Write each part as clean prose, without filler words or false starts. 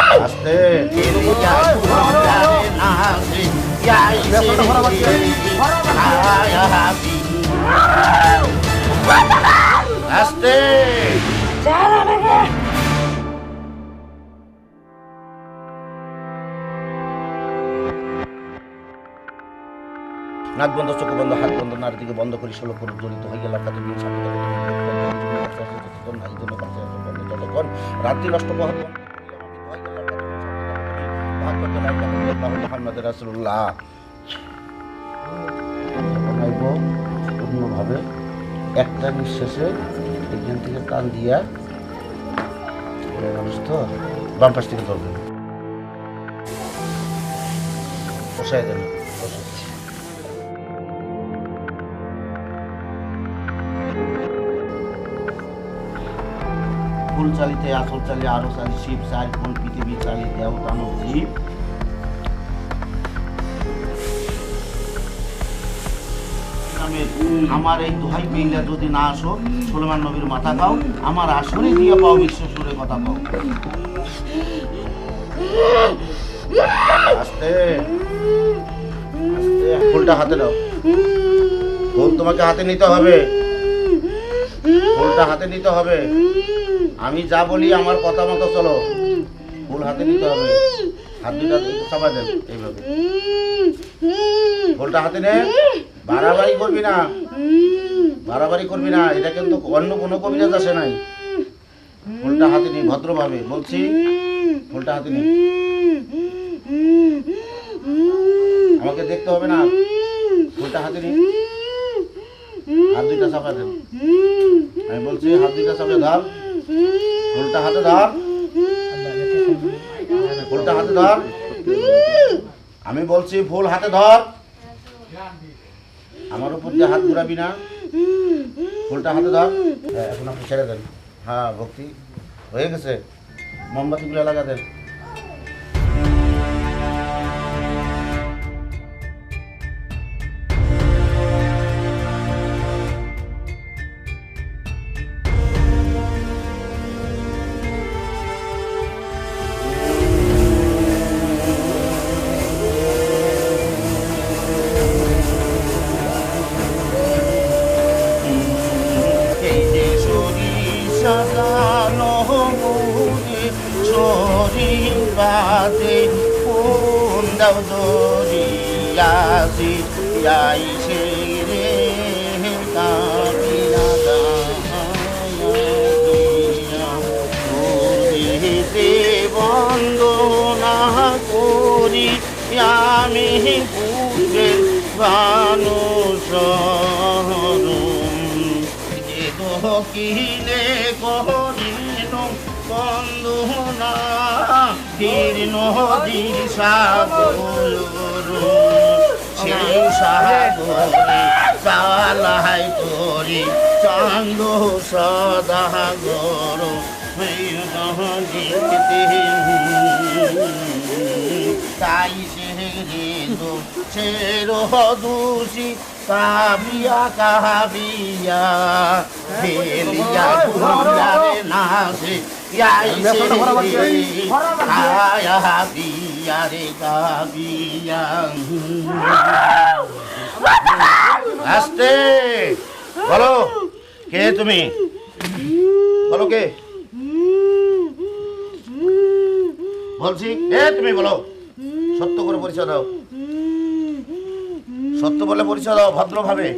আস্তে আস্তে নাক বন্ধ, চোখ বন্ধ, হাত বন্ধ, নারী দিকে বন্ধ করি 16 করে জড়িত হয়ে গেল যতক্ষণ রাত্রি নষ্ট মোহাম্মদ রাসূলুল্লাহ। অন্যভাবে একটা নিঃশ্বাসে এখান থেকে টান দিয়া মানুষ তো বাম পাশ থেকে ধরবেন, বসাই দেন। ফুল চালিতে আসল চালি আরো চালি শিব চাল কোন পৃথিবী চালি দেও দানব জীব আমার এই দোহাই পেইলা যদি না আসো সুলেমান নবীর মাথা পাও, আমার আসরে দিয়ে পাও বিশ্ব সুরে কথা পাও। আস্তে আস্তে ফুলটা হাতে নাও। ফুল তোমাকে হাতে নিতে হবে, ফুলটা হাতে নিতে হবে। আমি যা বলি আমার কথা মতো চলো। ফুল হাতে নিতে হবে, হাত দুটা চাপা দেন এইভাবে। ফুলটা হাতে নে, বাড়াবাড়ি করবি না, বাড়াবাড়ি করবি না। এটা কিন্তু অন্য কোনো কবিরাজ আসে নাই। ফুলটা হাতে নি ভদ্রভাবে বলছি, ফুলটা হাতে নি। আমাকে দেখতে হবে না, ফুলটা হাতে নি। হাত দুইটা চাপা দেন। আমি বলছি হাত দুইটা চাপে ধর, ফুলটা হাতে ধর, ফুলটা হাতে ধর। আমি বলছি ফুল হাতে ধর, আমার উপর দিয়ে হাত ঘুরাবি না। ফুলটা হাতে ধর। এখন আপনি ছেড়ে দেন। হ্যাঁ ভক্তি হয়ে গেছে, মোমবাতিগুলো লাগা দেন। বাদে কোন দাও দরিয়াছি আইছে রে কাপিয়া দাইতে বন্দনা করি আমি পূর্বে মানুষ কিলে করিল বন্ধুনা তীর্ণ নদীর সাগর সেই সাগরে চালাই করি চান্দ সদাগর তাই সের দোষী কাবিয়া কাবিয়া ফেলিয়া ঘুরারে নাচে বিয়া রে কাবিয়া। আস্তে বলো কে তুমি, বলো কে বলছি, কে তুমি বলো। সত্য করে পরিচয় দাও, সত্য বলে পরিচয় দাও ভদ্রভাবে।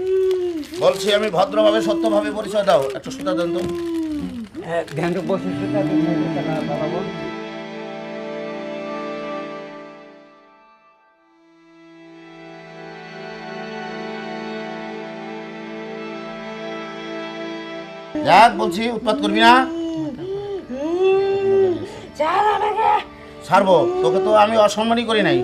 বলছি আমি ভদ্রভাবে সত্যভাবে পরিচয় দাও। একটু সুতা দেন তো। যাক বলছি উৎপাত করবি না। ছাড়বো তোকে, তো আমি অসম্মানই করি নাই।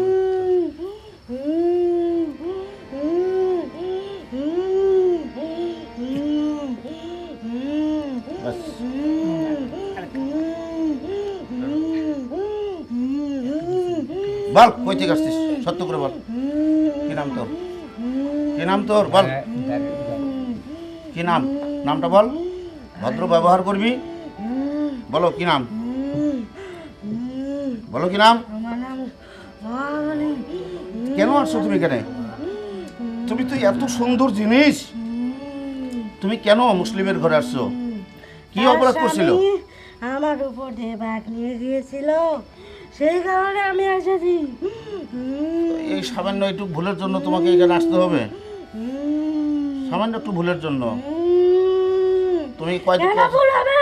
বল কই থেকে আসছিস, সত্য করে বল। কি নাম তোর, কি নাম তোর বল, কি নাম, নামটা বল। ভদ্র ব্যবহার করবি, বলো কি নাম। বলো কি নাম? আমার নাম মহারানী। কেন আসছো তুমি এখানে? তুমি তো এত সুন্দর জিনিস, তুমি কেন মুসলিমের ঘরে আসছো? কি অপরাধ করছিল? তার স্বামী আমার উপর দিয়ে বাঘ নিয়ে গিয়েছিল, সেই কারণে আমি এসেছি। এই সামান্য একটু ভুলের জন্য তোমাকে এখানে আসতে হবে? সামান্য একটু ভুলের জন্য তুমি কয়দিন কেন ভুল হবে?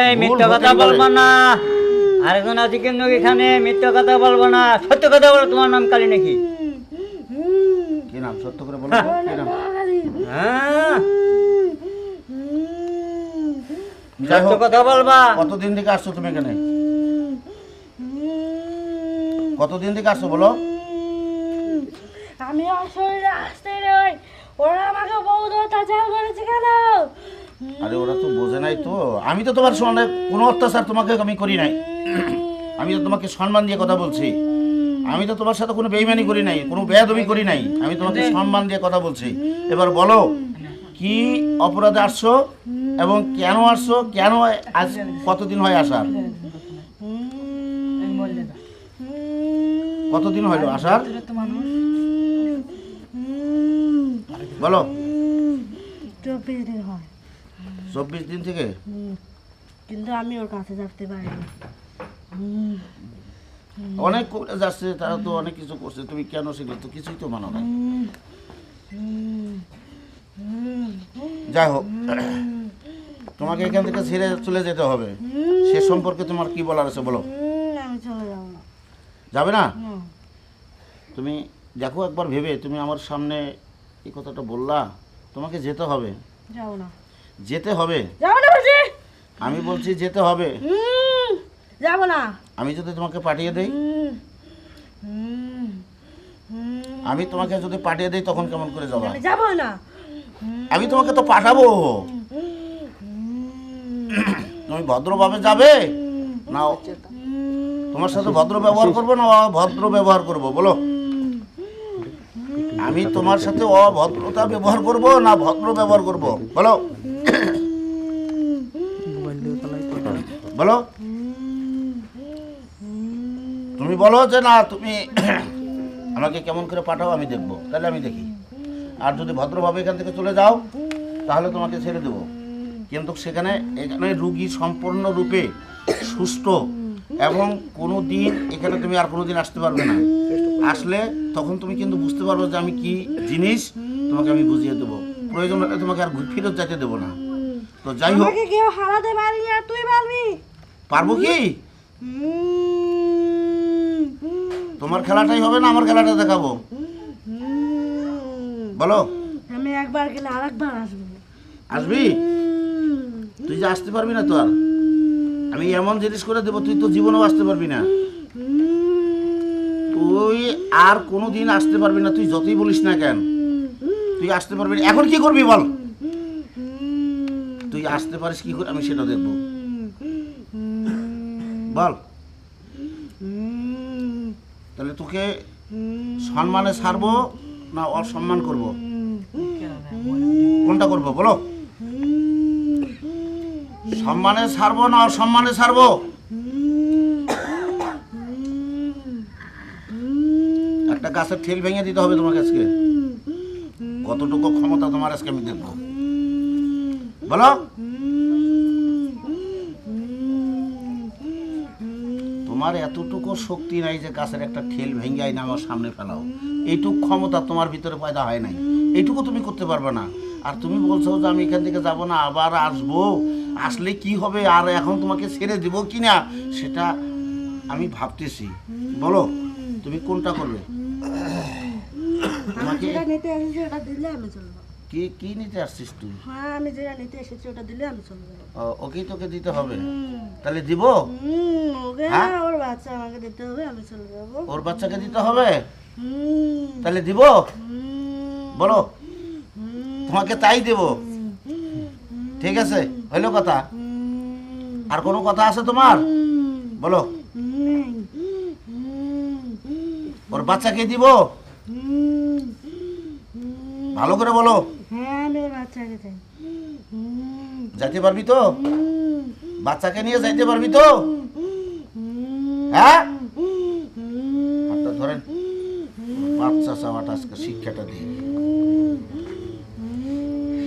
এই মিথ্যা কথা বলবো না, আরেকজন আছে কিন্তু এখানে, মিথ্যা কথা বলবো না, সত্য কথা বলো। তোমার নাম কালী নাকি? কি নাম? সত্য করে বলো কি নাম? হ্যাঁ, যাই সত্য হোক, কথা বলবা। কতদিন থেকে আসছো তুমি এখানে? কতদিন থেকে আসছো বলো? আমি অশরীরে আসতে নই, ওরা আমাকে বহুত অত্যাচার করেছে। কেন? আরে ওরা তো বোঝে নাই তো। আমি তো তোমার সঙ্গে কোনো অত্যাচার তোমাকে আমি করি নাই। আমি তো তোমাকে সম্মান দিয়ে কথা বলছি। আমি তো তোমার সাথে কোনো বেইমানি করি নাই, কোনো বেয়াদবি করি নাই। আমি তোমাকে সম্মান দিয়ে কথা বলছি। এবার বলো কি অপরাধে আসছো এবং কেন আসছো? কেন আজ কতদিন হয় আসার? কতদিন হইলো আসার? বলো। 24 দিন হয়। 24 দিন থেকে? কিন্তু আমি ওর কাছে থাকতে পারিনি। অনেক করে যাচ্ছে, তারা তো অনেক কিছু করছে, তুমি কেন সেগুলো তো কিছুই তো মানো না। যাই হোক, তোমাকে এখান থেকে ছেড়ে চলে যেতে হবে। সে সম্পর্কে তোমার কি বলার আছে বলো? আমি চলে যাবো না। যাবে না? তুমি দেখো একবার ভেবে, তুমি আমার সামনে এই কথাটা বললা, তোমাকে যেতে হবে। যাবো না। যেতে হবে। যাবো না বলছি। আমি বলছি যেতে হবে। যাবো না। আমি যদি তোমাকে পাঠিয়ে দেই, আমি তোমাকে যদি পাঠিয়ে দেই তখন কেমন করে যাবা? আমি যাবো না। আমি তোমাকে তো পাঠাবো। তুমি ভদ্রভাবে যাবে না তোমার সাথে ভদ্র ব্যবহার করবো না অভদ্র ব্যবহার করবো বলো? আমি তোমার সাথে অভদ্রতা ব্যবহার করব না ভদ্র ব্যবহার করব বলো? বলো, তুমি বলো যে না তুমি আমাকে কেমন করে পাঠাও, আমি দেখব, তাহলে আমি দেখি। আর যদি ভদ্রভাবে এখান থেকে চলে যাও তাহলে তোমাকে ছেড়ে দেবো। কিন্তু এখানে রুগী সম্পূর্ণরূপে সুস্থ এবং কোনো দিন এখানে তুমি আর কোনো দিন আসতে পারবে না। আসলে তখন তুমি কিন্তু বুঝতে পারবে যে আমি কি জিনিস, তোমাকে আমি বুঝিয়ে দেবো। প্রয়োজন হলে তোমাকে আর ফেরত যেতে দেবো না। তো যাই হোক, আমাকে কেউ হারাতে পারবি আর তুই পারবি? পারবো কি? তোমার খেলাটাই হবে না আমার খেলাটা দেখাবো বলো? আমি একবার গেলে আরেকবার আসবো। আসবি? তুই যে আসতে পারবি না তো আর। আমি এমন জিনিস করে দেবো তুই তো জীবনেও আসতে পারবি না। তুই আর কোনো দিন আসতে পারবি না, তুই যতই বলিস না কেন তুই আসতে পারবি না। এখন কি করবি বল? তুই আসতে পারিস কি করে আমি সেটা দেখবো, বল? তাহলে তোকে সম্মানে ছাড়বো না অসম্মান করব? কোনটা করবো বলো? সম্মানে ছাড়বো না অসম্মানে ছাড়বো? একটা গাছের ঠেল ভেঙে দিতে হবে তোমাকে আজকে। কতটুকু ক্ষমতা তোমার আজকে আমি দেখবো, বলো? তোমার এতটুকু শক্তি নাই যে গাছের একটা ঠেল ভেঙে আইনা আমার সামনে ফেলাও। এইটুকু ক্ষমতা তোমার ভিতরে পয়দা হয় নাই, এইটুকু তুমি করতে পারবে না। আর তুমি বলছো যে আমি এখান থেকে যাব না, আবার আসবো, আসলে কি হবে, আর এখন তোমাকে ছেড়ে দিব কি না সেটা আমি ভাবতেছি। বলো তুমি কোনটা করবে? তোমাকে যেটা নিতে এসেছি ওটা দিলে আমি চলবো। কি কি নিতে আসছিস তুই? হ্যাঁ, আমি যেটা নিতে এসেছি ওটা দিলে আমি চলে যাবো। ওকেই তোকে দিতে হবে, তাহলে দিব? ওকে হ্যাঁ? না, ওর বাচ্চা আমাকে দিতে হবে, আমি চলে যাবো। ওর বাচ্চাকে দিতে হবে, তাহলে দিব? বলো, তোমাকে তাই দেব। ঠিক আছে, হইলো কথা? আর কোনো কথা আছে তোমার? বলো। ওর বাচ্চাকে দিব? ভালো করে বলো। হ্যাঁ, আমি ওর বাচ্চাকে চাই। যেতে পারবি তো? বাচ্চাকে নিয়ে যাইতে পারবি তো? হ্যাঁ, হাতটা ধরেন। বাচ্চা চাওয়াটা আজকে শিক্ষাটা দিই।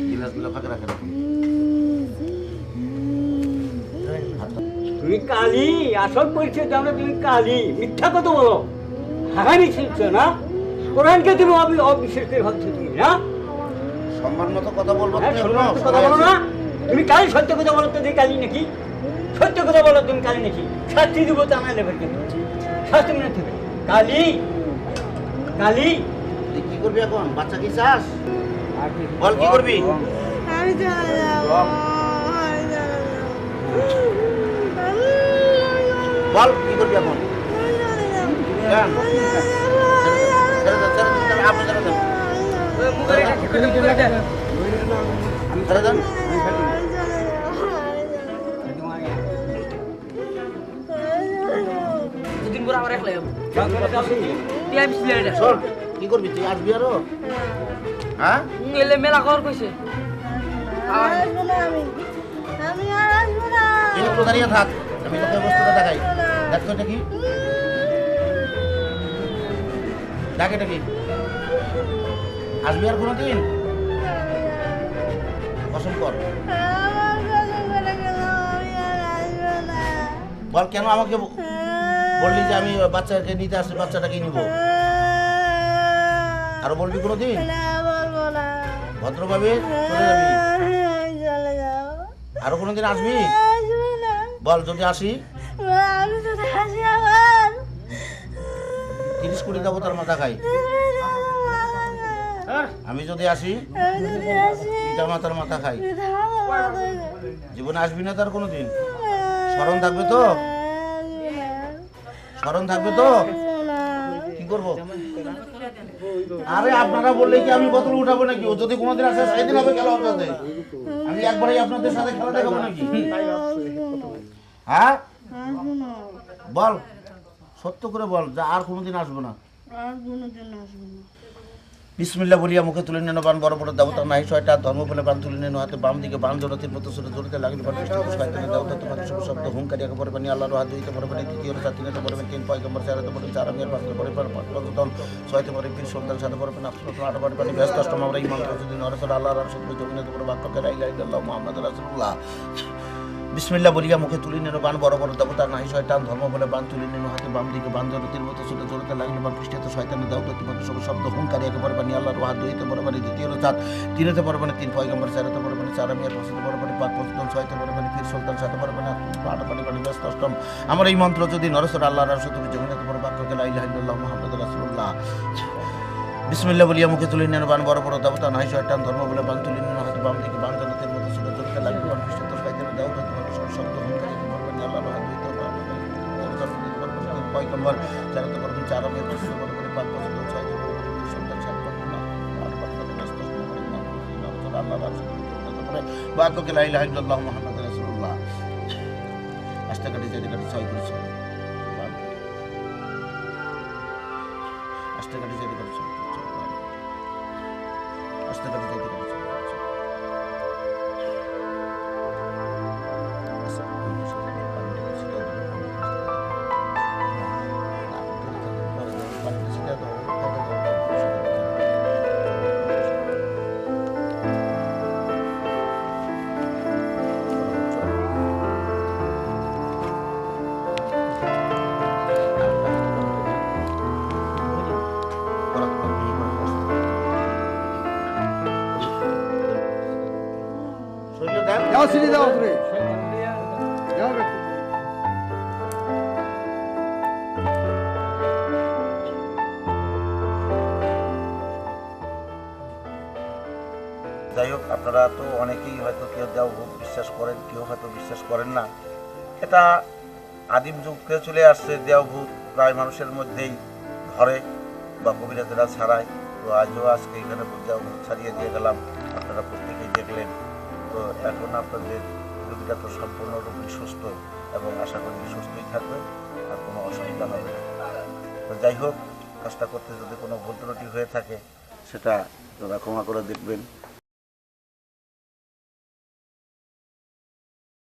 গিলাসগুলো ফাঁকে রাখেন। তুমি কালি, আসল পরিচয় জানো তুমি কালি, মিথ্যা কথা বলো, হারামি শিখছো না, কোরআনকে তুমি অবিশ্বাস করে ভাবছো তুমি না? সম্মান মতো কথা বলবো। হ্যাঁ, সম্মান মতো কথা বলো না। তুমি কালি, সত্য কথা বলো তো, কালি নাকি? সত্য কথা বলো তুমি কালি নাকি? শাস্তি দেবো তো আমার লেবার কিন্তু শাস্তি মনে থাকবে। কালি কালি তুই কি করবি এখন? বাচ্চা কি চাস? বল কি করবি? আমি চলে যাবো, আমি চলে যাবো। বল কি করবি এখন? আমি চলে যাবো। কেন? ছেড়ে দেন, ছেড়ে দেন, আপনি ছেড়ে দেন। ছেড়ে দেন। দুদিন পর আবার একলাই যাবো। শোন, কি করবি তুই? আসবি আরো? হ্যাঁ, এলে মেলা খবর কইছে। আসবো না আমি, আমি আর আসবো না। তুই একটু দাঁড়িয়ে থাক, আমি তোকে বস্তুটা দেখাই। দেখ তো এটা কি? দেখ এটা কি? আসবি আর কোনোদিন? কসম কর। আমার কসম করে গেলাম, আমি আর আসবো না। বল কেন আমাকে বললি যে আমি বাচ্চাকে নিতে আসছি, বাচ্চাটাকে নিব? আরো বলবি কোনোদিন? না, বলবো না। ভদ্রভাবে চলে যাবি। আমি চলে যাবো। আরো কোনোদিন আসবি? আসবো না। বল যদি আসি আমি তো হাসি আবার 30 কোটি দেবতার মাথা খাই। আমি যদি আসি আমি যদি আসি পিতা মাতার মাথা খাই। আসবো জীবনে আসবি না তার কোনোদিন? স্মরণ থাকবে তো? স্মরণ থাকবে তো? কি করবো? আরে আপনারা বললে কি আমি বোতল উঠাবো নাকি? ও যদি কোনোদিন আসে সেদিন হবে খেলা হবে। আমি একবারই আপনাদের সাথে খেলা দেখাবো নাকি? হ্যাঁ, বল সত্য করে বল যে আর কোনোদিন আসবো না। আর কোনোদিন আসবো না। বিসমিল্লাহ বলিয়া মুখে তুলে নেন বান, বড় বড় দেবতা নাই ছয়টা ধর্ম বলে বান তুলে নেন, হাতে বাম দিকে বান জড়াতে মতো সুরে জড়িতে লাগলে বান শয়তানের দেবতা তোমাকে শুভ শব্দ হুঙ্কারি একে পরে পানি আল্লাহর হাত দুইতে পরে পানি, তৃতীয় চার তিনতে পরে তিন পয়গম্বর চারাতে পরে চার আমিয়ার পাঁচতে পরে পাঁচতন ছয়তে পরে পীর সুলতান সাথে পরে পানি আফসোস আট পরে পানি ব্যস্ত অষ্টম আমরা ইমান যদি নরসর আল্লাহর আর শুধু জমিনে পরে বাক্যকে লা ইলাহা ইল্লাল্লাহ মুহাম্মাদুর রাসূলুল্লাহ। বিসমিল্লাহ বলিয়া মুখে তুলে নেন বান, বড় বড় দেবতা নাই শয়তান ধর্ম বলে বান তুলে নেন, হাতে বাম দিকে বান জড়তির মতো ছোট জড়তে লাগলে বান পৃষ্ঠে শয়তানের দেবতা তোমাকে শুভ শব্দ হুঙ্কারি একে পরে পানি আল্লাহর হাত দুইতে পরে পানি, দ্বিতীয় চার তিনতে পরে পানি তিন পয়গম্বর চারাতে পরে পানি চার আমিয়ার পাঁচতে পরে পানি পাঁচ পঁচতন ছয়তে পরে পানি পীর সুলতান সাথে পরে পানি আট পানি পানি ব্যস্ত অষ্টম আমার এই মন্ত্র যদি নরসর আল্লাহর আর শুধু জমিনে পরে বাক্যকে লা ইলাহা ইল্লাল্লাহ মুহাম্মাদুর রাসূলুল্লাহ। বিসমিল্লাহ বলিয়া মুখে তুলে নেন বান, বড় বড় দেবতা নাই শয়তান ধর্ম বলে বান তুলে নেন, হাতে বাম দিকে বান জড়তির মতো ছোট জড়তে লাগলে বান পৃষ্ঠে শয়তানের দেবতা তোমাকে শুভ শব্দ হুঙ্কারি একে পরে পানি আল্লাহর হাত দুইতে পয়গম্বর চারাতে পরে পানি চার আমিয়ার পাঁচতে পরে পানি পাঁচ পঁচতন ছয়তে পরে পানি পীর সুলতান সাথে পরে পানি আট পানি ব্যস্ত অষ্টম আল্লাহর আর শুধু বাক্যকে লা ইলাহা ইল্লাল্লাহ মুহাম্মাদুর রাসূলুল্লাহ। আস্তে কাটি যেতে কাটি ছয় করেছে, আস্তে কাটি যেতে কাটি ছয় করেছে, আস্তে কাটি যেতে কাটি ছয় করেছে। শরীরে দেখ। যাও সিঁড়ি যাও তুমি যাও রে। যাই হোক, আপনারা তো অনেকেই হয়তো কেউ দেও বিশ্বাস করেন, কেউ হয়তো বিশ্বাস করেন না। এটা আদিম যুগ থেকে চলে আসছে, দেওভূত প্রায় মানুষের মধ্যেই ধরে বা কবিরাজেরা ছাড়ায়। তো আজকে এখানে দেওভূত ছাড়িয়ে দিয়ে গেলাম, আপনারা প্রত্যেকেই দেখলেন। তো এখন আপনাদের রোগীটা তো সম্পূর্ণরূপে সুস্থ এবং আশা করি সুস্থই থাকবে, আর কোনো অসুবিধা হবে না। তো যাই হোক, কাজটা করতে যদি কোনো ভুল ত্রুটি হয়ে থাকে সেটা আপনারা ক্ষমা করে দেখবেন।